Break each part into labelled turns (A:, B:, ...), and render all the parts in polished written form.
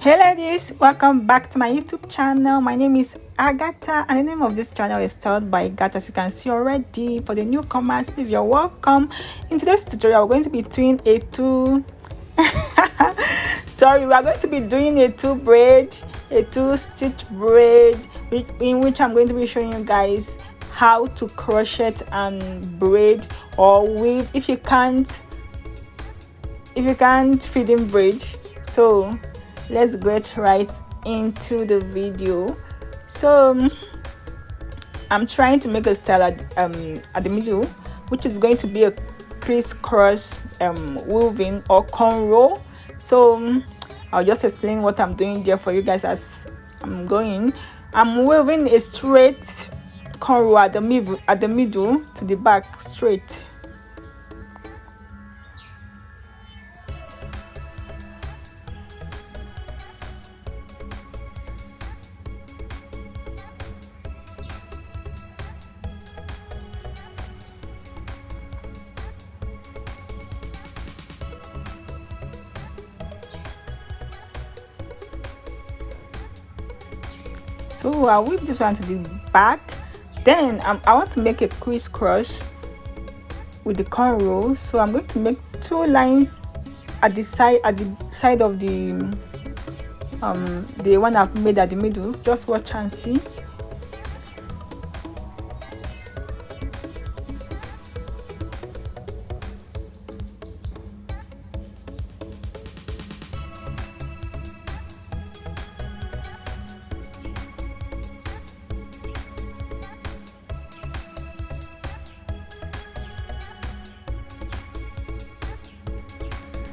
A: Hey ladies, welcome back to my YouTube channel. My name is Agatha and the name of this channel is Styled by Agatha. As you can see already, for the newcomers, please, you're welcome. In today's tutorial, we're going to be doing a we are going to be doing a two stitch braid, in which I'm going to be showing you guys how to crochet and braid or weave if you can't feed in braid. So let's get right into the video. So I'm trying to make a style at the middle, which is going to be a crisscross weaving or cornrow. So I'll just explain what I'm doing there for you guys as I'm going. I'm weaving a straight cornrow at the middle to the back straight. So I'll weave this one to the back. Then I want to make a crisscross with the cornrow. So I'm going to make two lines at the side of the one I've made at the middle. Just watch and see.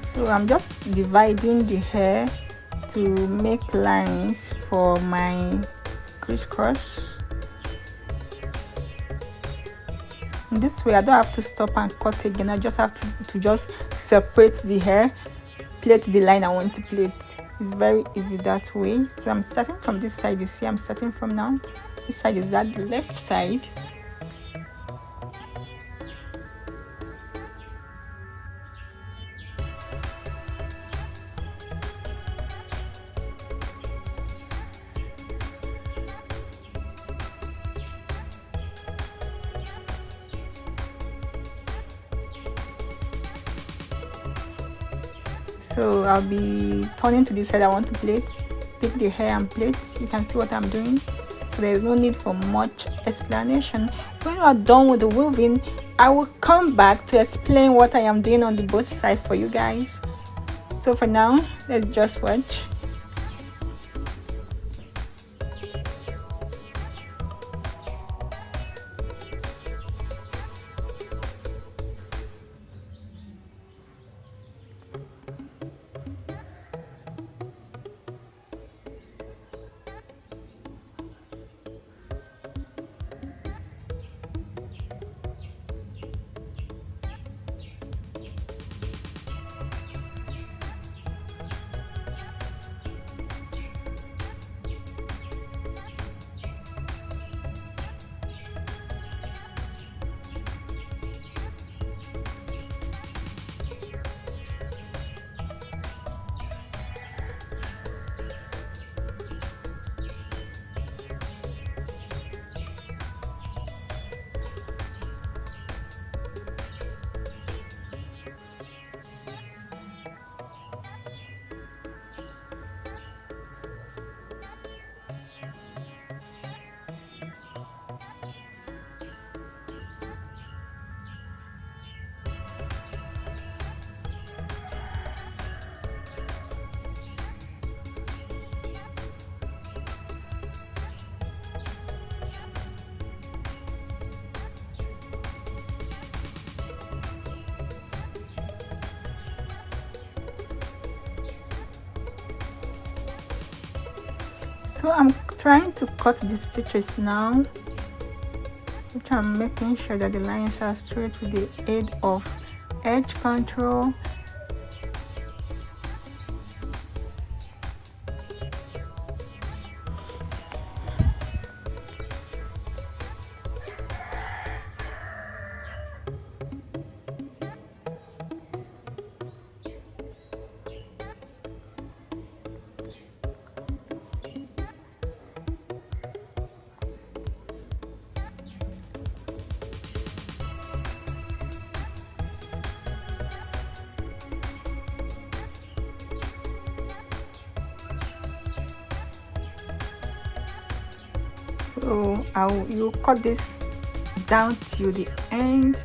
A: So I'm just dividing the hair to make lines for my crisscross. In this way I don't have to stop and cut again. I just have to just separate the hair, plait the line I want to plait. It's very easy that way. So I'm starting from this side. You see I'm starting from now. This side is that the left side. So I'll be turning to this side I want to plait, pick the hair and plait. You can see what I'm doing. So there's no need for much explanation. When we are done with the weaving, I will come back to explain what I am doing on the both sides for you guys. So for now, let's just watch. So I'm trying to cut the stitches now, which I'm making sure that the lines are straight with the aid of edge control. So you cut this down to the end.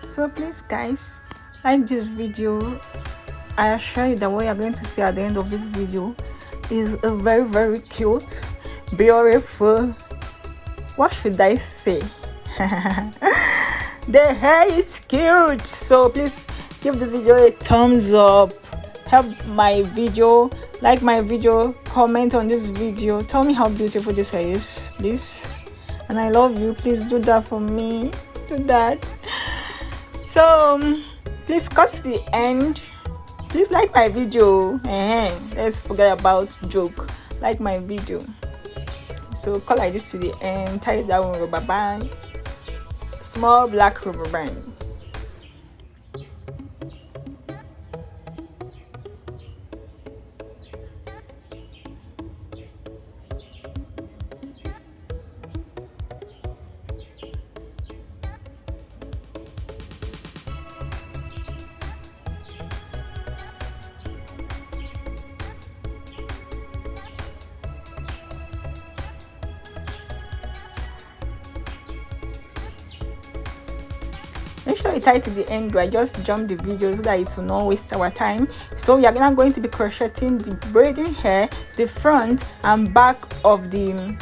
A: So please guys, like this video. I assure you that what you're going to see at the end of this video is a very cute, beautiful, what should I say, the hair is cute. So please give this video a thumbs up, help my video, like my video, comment on this video, tell me how beautiful this hair is, please. And I love you, please do that for me, do that. So please cut to the end. Please like my video. Let's forget about joke. Like my video. So cut like this to the end. Tie it down with rubber band. Small black rubber band. Make sure you tie to the end. I just jump the video so that it will not waste our time. So we are now going to be crocheting the braiding hair, the front and back of the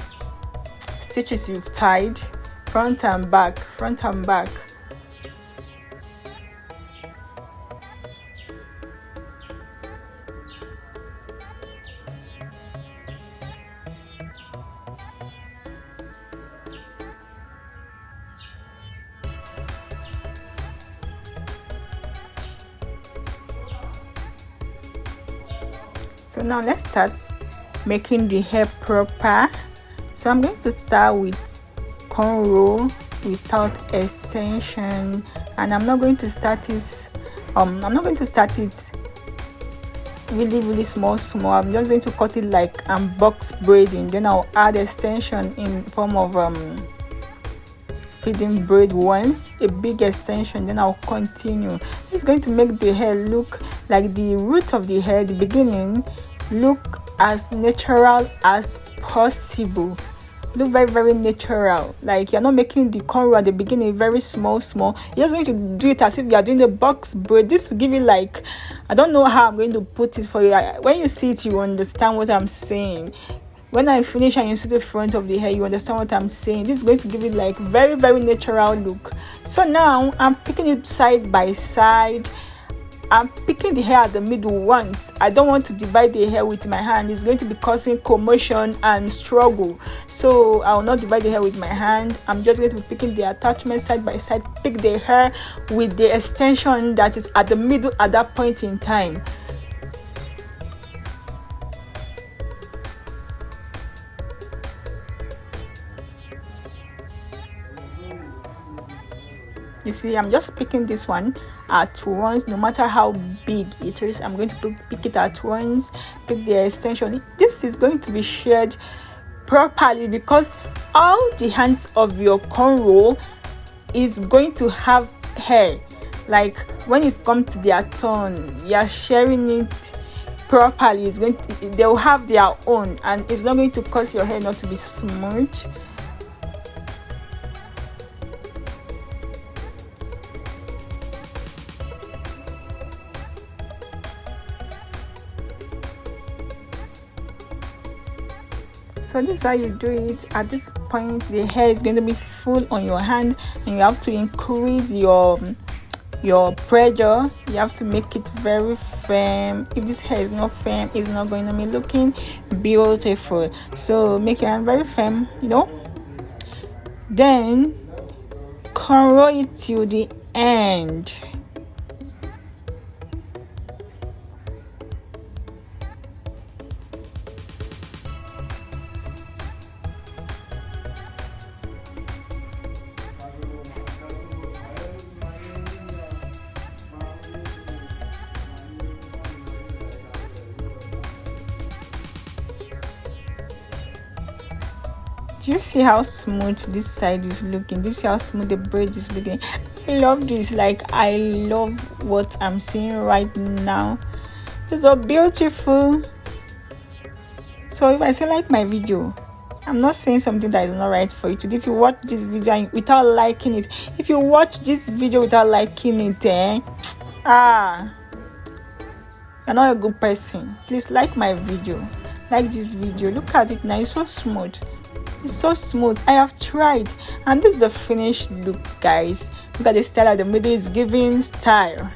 A: stitches you've tied, front and back, front and back. So now let's start making the hair proper. So I'm going to start with cornrow without extension, and I'm not going to start this I'm not going to start it really small. I'm just going to cut it like box braiding, then I'll add extension in form of feeding braid once, a big extension, then I'll continue. It's going to make the hair look like the root of the hair, the beginning, look as natural as possible. Look very natural, like you're not making the cornrow at the beginning very small. You're just going to do it as if you are doing a box braid. This will give you like, I don't know how I'm going to put it for you. When you see it, you understand what I'm saying. When I finish and you see the front of the hair, you understand what I'm saying. This is going to give it like very natural look. So now I'm picking it side by side. I'm picking the hair at the middle once. I don't want to divide the hair with my hand. It's going to be causing commotion and struggle. So I will not divide the hair with my hand. I'm just going to be picking the attachment side by side. Pick the hair with the extension that is at the middle at that point in time. You see, I'm just picking this one at once, no matter how big it is. I'm going to pick it at once, pick the extension. This is going to be shared properly because all the hands of your cornrow is going to have hair. Like when it comes to their turn, you're sharing it properly. It's going to, they'll have their own, and it's not going to cause your hair not to be smooth. So this is how you do it. At this point, the hair is going to be full on your hand, and you have to increase your pressure. You have to make it very firm. If this hair is not firm, it's not going to be looking beautiful. So make your hand very firm, you know. Then cornrow it till the end. Do you see how smooth this side is looking? Do you see how smooth the braid is looking? I love this. Like, I love what I'm seeing right now. It's so beautiful. So if I say like my video, I'm not saying something that is not right for you to do. If you watch this video and without liking it, if you watch this video without liking it, you're not a good person. Please like my video. Like this video. Look at it now. It's so smooth. It's so smooth. I have tried, and this is the finished look, guys. Look at the style at the middle. Is giving style.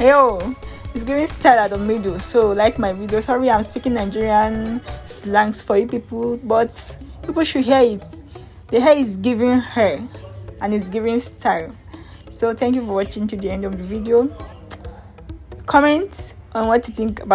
A: Yo, it's giving style at the middle. So like my video. Sorry, I'm speaking Nigerian slangs for you people, but people should hear it. The hair is giving hair, and it's giving style. So thank you for watching to the end of the video. Comment on what you think about